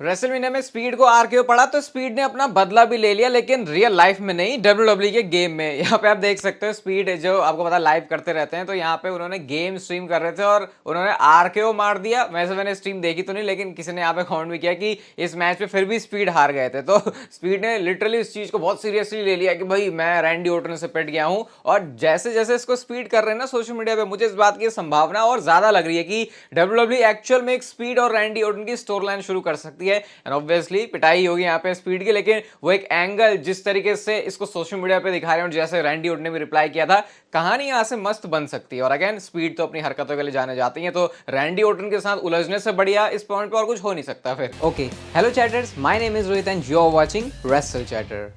WrestleMania में speed को RKO पड़ा तो स्पीड ने अपना बदला भी ले लिया, लेकिन रियल लाइफ में नहीं, डब्ल्यूडब्ल्यू के गेम में। यहाँ पे आप देख सकते हो स्पीड जो आपको पता लाइव करते रहते हैं, तो यहाँ पे उन्होंने गेम स्ट्रीम कर रहे थे और उन्होंने आरकेओ मार दिया। वैसे मैंने स्ट्रीम देखी तो नहीं, लेकिन किसी ने यहाँ पे कमेंट भी किया कि इस मैच में फिर भी स्पीड हार गए थे। तो स्पीड ने लिटरली इस चीज को बहुत सीरियसली ले लिया कि भाई मैं रैंडी ऑर्टन से पिट गया हूँ। और जैसे जैसे इसको स्पीड कर रहे हैं ना सोशल मीडिया पे, मुझे इस बात की संभावना और ज्यादा लग रही है कि डब्ल्यूडब्ल्यू एक्चुअल में एक स्पीड और रैंडी ऑर्टन की स्टोरी लाइन शुरू कर सकती है। एंड ऑब्वियसली पिटाई होगी यहाँ पे स्पीड की, लेकिन वो एक एंगल जिस तरीके से इसको सोशल मीडिया पे दिखा रहे हैं और जैसे रैंडी ऑर्टन ने भी रिप्लाई किया था, कहानी यहाँ से मस्त बन सकती है। और अगेन स्पीड तो अपनी हरकतों के लिए जाने जाती है, तो रैंडी ऑर्टन के साथ उलझने से बढ़िया इस पॉइंट पे और कुछ हो नहीं सकता फिर। Okay, hello chatters, my name is Rohit and you are watching Wrestle Chatter.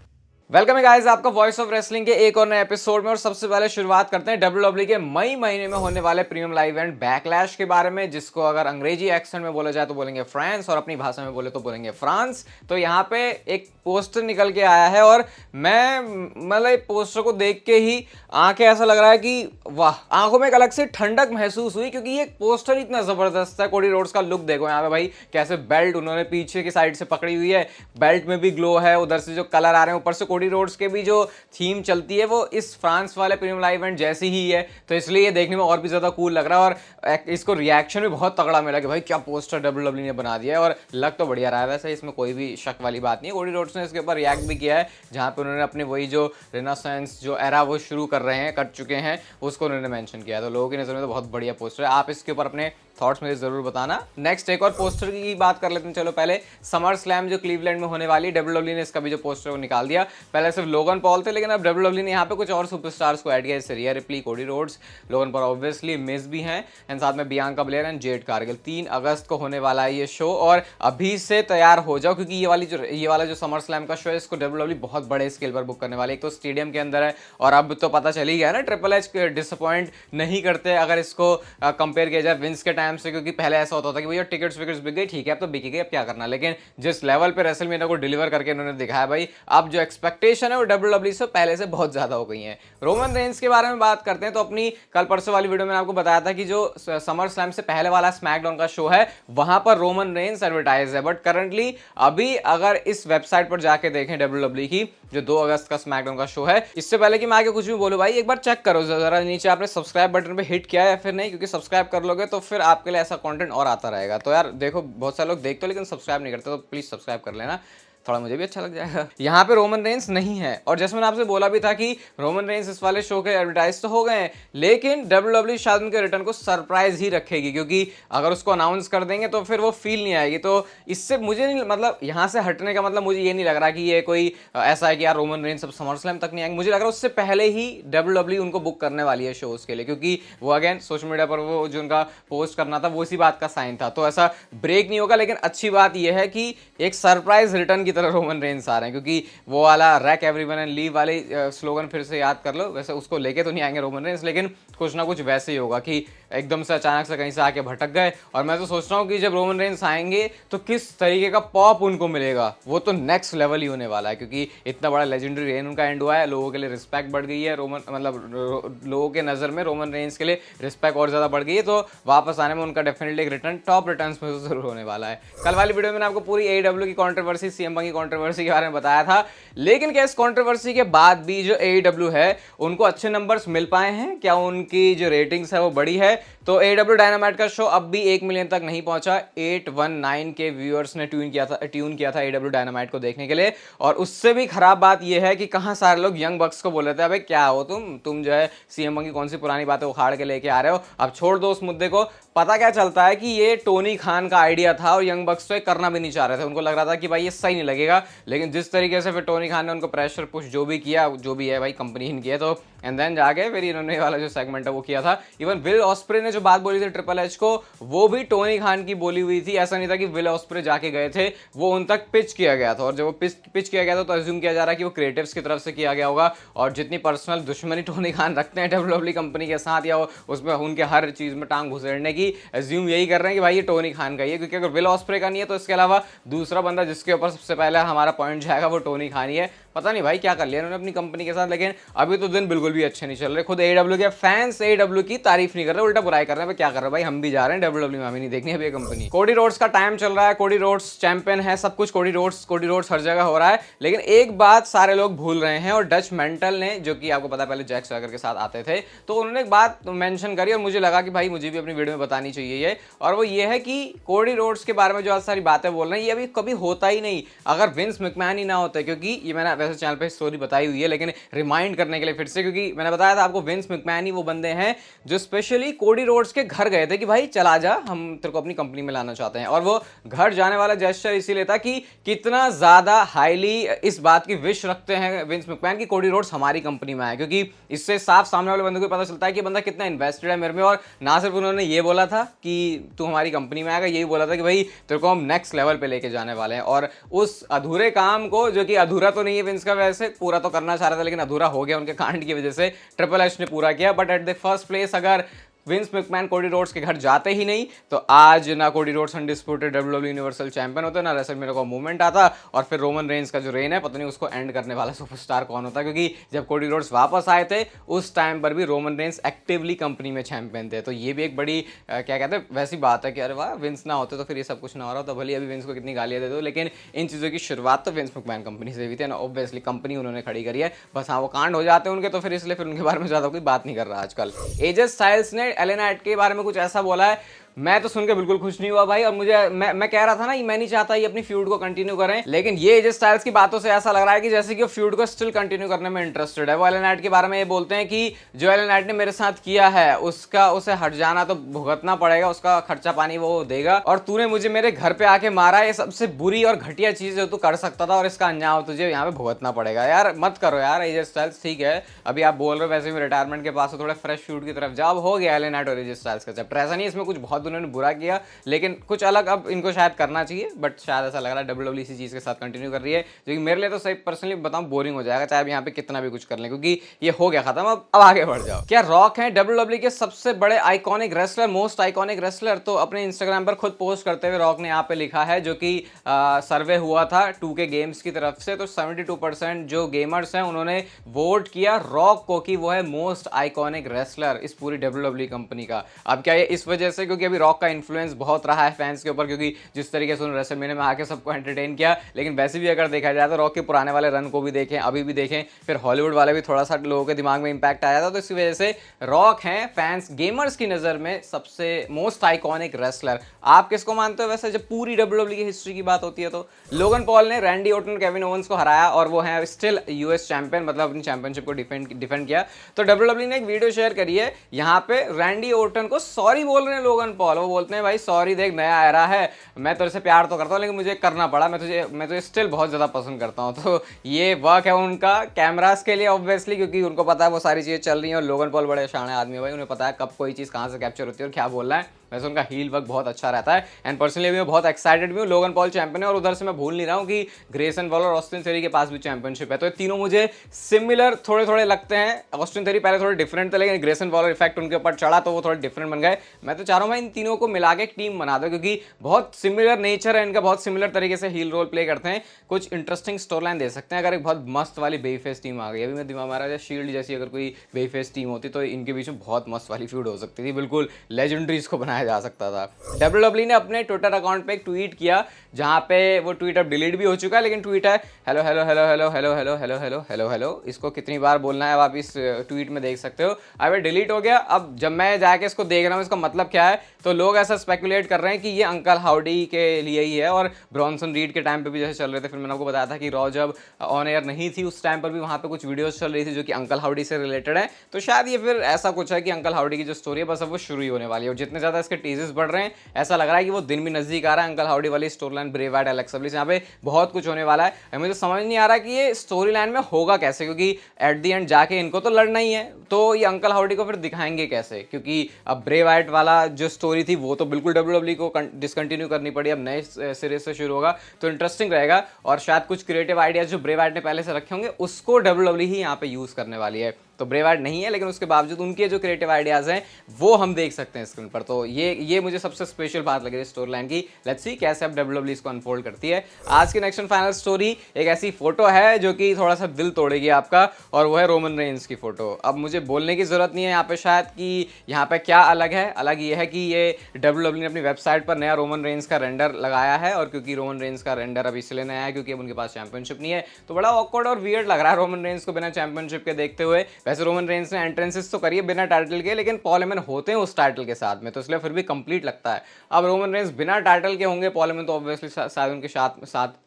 Welcome है गाइस आपका वॉइस ऑफ रेसलिंग के एक और नए एपिसोड में। और सबसे पहले शुरुआत करते हैं डब्ल्यूडब्ल्यू के मई महीने में होने वाले प्रीमियम लाइव इवेंट बैकलैश के बारे में, जिसको अगर अंग्रेजी एक्सेंट में बोला जाए तो बोलेंगे फ्रांस और अपनी भाषा में बोले तो बोलेंगे फ्रांस। तो यहाँ पे एक पोस्टर निकल के आया है और मैं मतलब पोस्टर को देख के ही आंखें ऐसा लग रहा है कि वाह, आंखों में एक अलग से ठंडक महसूस हुई, क्योंकि ये पोस्टर इतना जबरदस्त है। कोडी रोड्स का लुक देखो यहाँ पे भाई, कैसे बेल्ट उन्होंने पीछे की साइड से पकड़ी हुई है, बेल्ट में भी ग्लो है, उधर से जो कलर आ रहे हैं, ऊपर से कोडी रोड्स के भी जो थीम चलती है वो इस फ्रांस वाले प्रीमियम लाइव इवेंट जैसी ही है। तो इसलिए ये देखने में और भी ज्यादा कूल लग रहा है और इसको रिएक्शन भी बहुत तगड़ा मिला कि भाई क्या पोस्टर डब्ल्यूडब्ल्यू ने बना दिया है। और लग तो बढ़िया रहा है, वैसे इसमें कोई भी शक वाली बात नहीं है। कोडी रोड्स ने इसके ऊपर रिएक्ट भी किया है, जहां पे उन्होंने अपने वही जो रेनेसांस जो एरा वो शुरू कर रहे हैं, कर चुके हैं, उसको उन्होंने मेंशन किया है। तो लोगों की नजर में तो बहुत बढ़िया पोस्टर है। आप इसके ऊपर अपने थॉट्स मुझे जरूर बताना। नेक्स्ट एक और पोस्टर की बात कर लेते हैं। चलो पहले समर स्लैम जो क्लीवलैंड में होने वाली, डब्ल्यूडब्ल्यू ने इसका भी जो पोस्टर वो निकाल दिया। पहले सिर्फ लोगन पॉल थे, लेकिन अब डब्ल्यूडब्ल्यू ने यहाँ पे कुछ और सुपरस्टार्स को ऐड किया, जैसे रिया replay, Cody Rhodes, Logan Paul obviously, miss भी हैं, एंड साथ में Bianca Blair and Jade Cargill. 3 अगस्त को होने वाला है ये शो और अभी से तैयार हो जाओ, क्योंकि ये वाला जो समर स्लैम का शो है, इसको डब्ल्यूडब्ल्यू बहुत बड़े स्केल पर बुक करने वाले। एक तो स्टेडियम के अंदर है, और अब तो पता चल ही गया ना ट्रिपल एच डिसअपॉइंट नहीं करते अगर इसको कंपेयर किया जाए विंस के टाइम से, क्योंकि पहले ऐसा होता था कि भैया टिकट्स विकेट्स बिक गई, ठीक है अब तो बिक गई, अब क्या करना। लेकिन जिस लेवल पे रेसलमेनिया को डिलीवर करके इन्होंने दिखाया भाई, अब जो एक्सपेक्टेशन है वो डब्ल्यूडब्ल्यू से पहले से बहुत ज्यादा हो गई है। रोमन रेंस के बारे में बात करते हैं तो अपनी कल परसों वाली वीडियो में आपको बताया था कि जो समर स्लैम से पहले वाला स्मैकडाउन का शो है, वहां पर रोमन रेंस एडवर्टाइज है। बट करंटली अभी अगर इस वेबसाइट पर जाके देखें डब्ल्यूडब्ल्यू की, जो 2 अगस्त का स्मैकडाउन का शो है, इससे पहले कि मैं आगे कुछ भी बोलूं भाई, एक बार चेक करो जरा नीचे आपने सब्सक्राइब बटन पे हिट किया है या फिर नहीं, क्योंकि सब्सक्राइब कर लोगे तो फिर आपके लिए ऐसा कंटेंट और आता रहेगा। तो यार देखो, बहुत सारे लोग देखते हो लेकिन सब्सक्राइब नहीं करते, तो प्लीज सब्सक्राइब कर लेना, थोड़ा मुझे भी अच्छा लग जाएगा। यहाँ पे रोमन रेंस नहीं है, और जैसे मैंने आपसे बोला भी था कि रोमन रेंस इस वाले शो के एडवर्टाइज तो हो गए हैं, लेकिन डब्ल्यूडब्ल्यू शायद उनके रिटर्न को सरप्राइज ही रखेगी, क्योंकि अगर उसको अनाउंस कर देंगे तो फिर वो फील नहीं आएगी। तो इससे मुझे नहीं, मतलब यहाँ से हटने का मतलब मुझे ये नहीं लग रहा कि ये कोई ऐसा है कि यार रोमन रेंस अब समर स्लैम तक नहीं आएंगे। मुझे लग रहा है उससे पहले ही डब्ल्यूडब्ल्यू उनको बुक करने वाली है शोज के लिए, क्योंकि वो अगेन सोशल मीडिया पर वो जो उनका पोस्ट करना था वो इसी बात का साइन था। तो ऐसा ब्रेक नहीं होगा, लेकिन अच्छी बात यह है कि एक सरप्राइज रिटर्न की तरह रोमन रेंस आ रहे हैं, क्योंकि वो वाला रैक एवरीवन एंड लीव वाले स्लोगन फिर से याद कर लो। वैसे उसको लेके तो नहीं आएंगे रोमन रेंस, लेकिन कुछ ना कुछ वैसे ही होगा कि एकदम से अचानक से कहीं से आके भटक गए। और मैं तो सोच रहा हूँ कि जब रोमन रेंस आएंगे तो किस तरीके का पॉप उनको मिलेगा, वो तो नेक्स्ट लेवल ही होने वाला है, क्योंकि इतना बड़ा लेजेंडरी रेन उनका एंड हुआ है, लोगों के लिए रिस्पेक्ट बढ़ गई है, रोमन मतलब लोगों के नजर में रोमन रेंस के लिए रिस्पेक्ट और ज्यादा बढ़ गई है। तो वापस आने में उनका डेफिनेटली एक रिटर्न, टॉप रिटर्न में जरूर होने वाला है। कल वाली वीडियो में मैंने आपको पूरी AEW की कंट्रोवर्सी, सीएम पंक की कंट्रोवर्सी के बारे में बताया था, लेकिन क्या इस कंट्रोवर्सी के बाद भी जो AEW है उनको अच्छे नंबर्स मिल पाए हैं? क्या उनकी जो रेटिंग्स है वो बड़ी है? तो AEW डायनामाइट का शो अब भी 1 मिलियन तक नहीं पहुंचा। 819 के व्यूअर्स ने ट्यून किया था AEW डायनामाइट को देखने के लिए। और उससे भी खराब बात यह है कि कहां सारे लोग यंग बक्स को बोल रहे थे, अबे क्या हो तुम जो है सीएम पंक की कौन सी पुरानी बातें उखाड़ के लेके आ रहे हो, अब छोड़ दो उस मुद्दे को। पता क्या चलता है कि ये टोनी खान का आइडिया था और यंग बक्स तो ये करना भी नहीं चाह रहे थे। उनको लग रहा था कि भाई ये सही नहीं लगेगा, लेकिन जिस तरीके से फिर टोनी खान ने उनको प्रेशर पुश जो भी किया, जो भी है भाई कंपनी ने किया, तो एंड देन जाके फिर इन्होंने वाला जो सेगमेंट है वो किया था। इवन विल ऑस्प्रे ने जो बात बोली थी ट्रिपल एच को, वो भी टोनी खान की बोली हुई थी। ऐसा नहीं था कि विल ऑस्प्रे जाके गए थे, वो उन तक पिच किया गया था, और जब वो पिच किया गया था तो अज्यूम किया जा रहा है कि वो क्रिएटिव्स की तरफ से किया गया होगा। और जितनी पर्सनल दुश्मनी टोनी खान रखते हैं डब्ल्यूडब्ल्यू कंपनी के साथ, या उसमें उनके हर चीज में टांग घुसेड़ने की, अज्यूम यही कर रहे हैं कि भाई ये टोनी खान का ही है, क्योंकि अगर विल ऑस्प्रे का नहीं है तो इसके अलावा दूसरा बंदा जिसके ऊपर सबसे पहले हमारा पॉइंट जाएगा वो टोनी खान ही है। पता नहीं भाई क्या कर लिया उन्होंने अपनी कंपनी के साथ, लेकिन अभी तो दिन बिल्कुल भी अच्छे नहीं चल रहे। खुद AEW के फैंस AEW की तारीफ नहीं कर रहे, उल्टा बुराई कर रहे हैं। क्या कर रहे हैं भाई, हम भी जा रहे हैं WWE में, हमें नहीं देखनी अभी कंपनी। कोडी रोड्स का टाइम चल रहा है, कोडी रोड्स चैंपियन है, सब कुछ कोडी रोड्स हर जगह हो रहा है, लेकिन एक बात सारे लोग भूल रहे हैं, और डच मेंटल ने, जो कि आपको पता है पहले जैक स्वैगर के साथ आते थे, तो उन्होंने एक बात मेंशन करी और मुझे लगा कि भाई मुझे भी अपनी वीडियो में बतानी चाहिए ये, और वो ये है कि कोडी रोड्स के बारे में जो आज सारी बातें बोल रहे हैं ये अभी कभी होता ही नहीं अगर विंस मैकमैन ही ना होते। क्योंकि ये मैंने वैसे चैनल पे स्टोरी बताई हुई है, लेकिन रिमाइंड करने के लिए फिर से, क्योंकि मैंने बताया था आपको विंस मैकमैन ही वो बंदे हैं जो स्पेशली कोडी रोड्स के घर गए थे कि भाई चला जा, हम तेरे को अपनी कंपनी में लाना चाहते हैं। और वो घर जाने वाला जेस्चर इसीलिए था कि कितना ज्यादा हाईली इस बात की विश रखते हैं विंस मैकमैन की कोडी रोड्स हमारी कंपनी में आए, क्योंकि इससे साफ सामने वाले बंदे को पता चलता है कि बंदा कितना इन्वेस्टेड है मेरे में। और ना सिर्फ उन्होंने ये बोला था कि तू हमारी कंपनी में आएगा, यही बोला था कि भाई तेरे को हम नेक्स्ट लेवल पे लेके जाने वाले हैं। और उस अधूरे काम को, जो कि अधूरा तो नहीं है विंस का, वैसे पूरा तो करना चाह रहा था लेकिन अधूरा हो गया उनके कांड की वजह से, ट्रिपल एच ने पूरा किया। But at the first place अगर विंस मैकमैन कोडी रोड्स के घर जाते ही नहीं तो आज ना Cody Rhodes undisputed WWE universal champion होते, ना रेसलमेनिया का मूवमेंट आता, और फिर रोमन रेंस का जो रेन है पता नहीं उसको एंड करने वाला सुपरस्टार कौन होता। क्योंकि जब कोडी रोड्स वापस आए थे उस टाइम पर भी रोमन रेंस एक्टिवली कंपनी में चैंपियन थे। तो ये भी एक बड़ी क्या कहते हैं वैसी बात है कि अरे वाह विंस ना होते तो फिर ये सब कुछ ना हो रहा, तो भले अभी विंस को कितनी गालियां दे दो, लेकिन इन चीज़ों की शुरुआत तो विंस मैकमैन कंपनी से हुई थी ना, ऑब्वियसली कंपनी उन्होंने खड़ी करी है। बस हाँ वो कांड हो जाते हैं उनके, तो फिर इसलिए फिर उनके बारे में ज़्यादा कोई बात नहीं कर रहा आजकल। एजे स्टाइल्स ने एलेना नाइट के बारे में कुछ ऐसा बोला है, मैं तो सुन के बिल्कुल खुश नहीं हुआ भाई। और मुझे मैं कह रहा था ना, मैं नहीं चाहता ये अपनी फ्यूड को कंटिन्यू करें, लेकिन ये एजे स्टाइल्स की बातों से ऐसा लग रहा है कि जैसे कि वो फ्यूड को स्टिल कंटिन्यू करने में इंटरेस्टेड है। वो एलेना नाइट के बारे में ये बोलते हैं कि जो एलेना नाइट ने मेरे साथ किया है उसका उसे हट जाना तो भुगतना पड़ेगा, उसका खर्चा पानी वो देगा, और तूने मुझे मेरे घर पे आके मारा, ये सबसे बुरी और घटिया चीज जो तू कर सकता था, और इसका अंजाम तुझे यहाँ पे भुगतना पड़ेगा। यार मत करो यार एजे स्टाइल्स, ठीक है अभी आप बोल रहे हो वैसे भी रिटायरमेंट के पास हो, थोड़ा फ्रेश फ्यूड की तरफ जाओ, हो गया एलेना नाइट और एजे स्टाइल्स का चैप्टर। ऐसा नहीं इसमें कुछ बहुत उन्होंने बुरा किया, लेकिन कुछ अलग अब इनको शायद करना चाहिए, बट शायद ऐसा लग रहा है WWE इसी चीज के साथ कंटिन्यू कर रही है, जो कि मेरे लिए तो सही पर्सनली बताऊं बोरिंग हो जाएगा, चाहे अब यहाँ पे कितना भी कुछ कर लें, क्योंकि ये हो गया खत्म, अब आगे बढ़ जाओ। क्या रॉक है WWE के सबसे बड़े iconic wrestler, most iconic wrestler? तो अपने इंस्टाग्राम पर खुद पोस्ट करते हुए रॉक ने यहाँ पे लिखा है, जो कि सर्वे हुआ था 2K गेम्स की तरफ से, तो 72% जो गेमर्स हैं उन्होंने वोट किया रॉक को कि वो है मोस्ट आइकॉनिक रेसलर इस पूरी WWE कंपनी का। अब क्या ये इस वजह से क्योंकि अभी रॉक का इन्फ्लुएंस बहुत रहा है फैंस के ऊपर, क्योंकि जिस तरीके से उन्होंने रेसलमेनिया में आके सबको एंटरटेन किया, लेकिन वैसे भी अगर देखा जाए तो रॉक के पुराने वाले रन को भी देखें, अभी भी देखें, फिर हॉलीवुड वाले भी थोड़ा सा लोगों के दिमाग में इंपैक्ट आया था, तो इसी वजह से रॉक हैं फैंस गेमर्स की नज़र में सबसे मोस्ट आइकॉनिक रेसलर। आप किसको मानते हो वैसे जब पूरी WWE की हिस्ट्री की बात होती है? तो लोगन पॉल ने रैंडी ऑर्टन, केविन ओवेंस को हराया और वो है स्टिल यूएस चैंपियन, मतलब अपनी चैंपियनशिप को डिफेंड किया। तो WWE ने एक वीडियो शेयर करी है, यहाँ पे रैंडी ऑर्टन को सॉरी बोल रहे हैं लोगन पॉल। वो बोलते हैं भाई सॉरी, देख नया आ रहा है, मैं तेरे से प्यार तो करता हूँ लेकिन मुझे करना पड़ा, मैं तुझे स्टिल बहुत ज़्यादा पसंद करता हूँ। तो ये वर्क है उनका कैमरास के लिए ऑब्वियसली, क्योंकि उनको पता है वो सारी चीज़ें चल रही हैं, और लोगन पॉल बड़े शाणे आदमी है भाई, उन्हें पता है कब कोई चीज़ कहाँ से कैप्चर होती है और क्या बोलना है। वैसे उनका हील वर्क बहुत अच्छा रहता है, एंड पर्सनली मैं बहुत एक्साइटेड भी हूँ। लोगन पॉल चैंपियन है, और उधर से मैं भूल नहीं रहा हूँ कि ग्रेसन वॉल और ऑस्टिन थेरी के पास भी चैंपियनशिप है, तो ये तीनों मुझे सिमिलर थोड़े थोड़े लगते हैं। ऑस्टिन थेरी पहले थोड़े डिफरेंट थे, लेकिन ग्रेसन वॉल इफेक्ट उनके ऊपर चढ़ा तो वो थोड़े डिफरेंट बन गए। मैं तो चाह रहा हूँ इन तीनों को मिला के एक टीम बना दो, क्योंकि बहुत सिमिलर नेचर है इनका, बहुत सिमिलर तरीके से हील रोल प्ले करते हैं, कुछ इंटरेस्टिंग स्टोरी लाइन दे सकते हैं। अगर एक बहुत मस्त वाली बेफेस टीम आ गई, अभी मैं दिमाग मारा शील्ड जैसी अगर कोई बेफेस टीम होती तो इनके बीच में बहुत मस्त वाली फ्यूड हो सकती थी, बिल्कुल लेजेंडरीज को बनाया जा सकता था। WWE ने अपने ट्विटर अकाउंट पे एक ट्वीट किया, जहां पे वो ट्वीट अब डिलीट भी हो चुका है, लेकिन ट्वीट है hello hello hello hello hello hello hello hello hello hello. इसको कितनी बार बोलना है अब आप इस ट्वीट में देख सकते हो। अब डिलीट हो गया। अब जब मैं जाके इसको देख रहा हूँ इसका मतलब क्या है, तो लोग ऐसा स्पेकुलेट कर रहे हैं कि ये अंकल हाउडी के लिए ही है, और ब्रॉन्सन रीड के टाइम पे भी जैसे चल रहे थे, फिर मैंने आपको बताया था कि रॉ जब ऑन एयर नहीं थी उस टाइम पर भी वहाँ पे कुछ वीडियोस चल रही थी जो कि अंकल हाउडी से रिलेटेड है। तो शायद ये फिर ऐसा कुछ है कि अंकल हाउडी की जो स्टोरी है बस अब वो शुरू ही होने वाली है, और जितने ज़्यादा इसके टीजर्स बढ़ रहे हैं ऐसा लग रहा है कि वो दिन भी नजदीक आ रहा है। अंकल हाउडी वाली story line, Bray Wyatt, Alexa bliss, यहाँ पे बहुत कुछ होने वाला है। मुझे समझ नहीं आ रहा कि ये स्टोरी लाइन में होगा कैसे, क्योंकि एट द एंड जाके इनको तो लड़ना ही है, तो ये अंकल हाउडी को फिर दिखाएंगे कैसे? क्योंकि अब ब्रे वाइट वाला जो स्टोरी थी वो तो बिल्कुल WWE को डिसकंटिन्यू करनी पड़ी, अब नए सिरे से शुरू होगा, तो इंटरेस्टिंग रहेगा। और शायद कुछ क्रिएटिव आइडियाज जो ब्रे वाइट ने पहले से रखे होंगे उसको WWE ही यहाँ पे यूज करने वाली है। तो तो ब्रे वाइट नहीं है, लेकिन उसके बावजूद उनके जो क्रिएटिव आइडियाज़ हैं वो हम देख सकते हैं स्क्रीन पर। तो ये मुझे सबसे स्पेशल बात लग रही है स्टोरी लाइन की। लेट्स सी कैसे अब WWE इसको अनफोल्ड करती है। आज की नेक्स्ट एंड फाइनल स्टोरी एक ऐसी फोटो है जो कि थोड़ा सा दिल तोड़ेगी आपका, और वो है रोमन रेंस की फोटो। अब मुझे बोलने की जरूरत नहीं है यहाँ पे शायद कि यहाँ पे क्या अलग है। अलग ये है कि ये WWE ने अपनी वेबसाइट पर नया रोमन रेंस का रेंडर लगाया है, और क्योंकि रोमन रेंस का रेंडर अब इसलिए नया है क्योंकि अब उनके पास चैंपियनशिप नहीं है, तो बड़ा ऑकवर्ड और वियर्ड लग रहा है रोमन रेंस को बिना चैंपियनशिप के देखते हुए। वैसे रोमन रेंस ने एंट्रेंसेस तो करी है बिना टाइटल के, लेकिन पॉल हेमन होते हैं उस टाइटल के साथ में, तो इसलिए फिर भी कंप्लीट लगता है। अब रोमन रेंस बिना टाइटल के होंगे, पॉल हेमन तो ऑब्वियसली शायद उनके साथ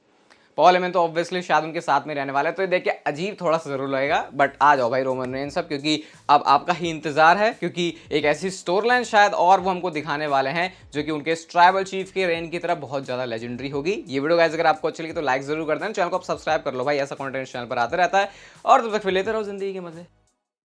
पॉल हेमन तो ऑब्वियसली शायद उनके साथ में रहने वाला है, तो ये देख के अजीब थोड़ा सा जरूर लगेगा। बट आ जाओ भाई रोमन रेंस सब, क्योंकि अब आपका ही इंतजार है, क्योंकि एक ऐसी स्टोरी लाइन शायद और वो हमको दिखाने वाले हैं जो कि उनके ट्राइबल चीफ के रेन की तरह बहुत ज्यादा लेजेंडरी होगी। ये वीडियो गाइस अगर आपको अच्छी लगी तो लाइक जरूर कर देना, चैनल को आप सब्सक्राइब कर लो भाई, ऐसा कंटेंट चैनल पर आते रहता है। और तब तक फिर लेते रहो जिंदगी के मजे।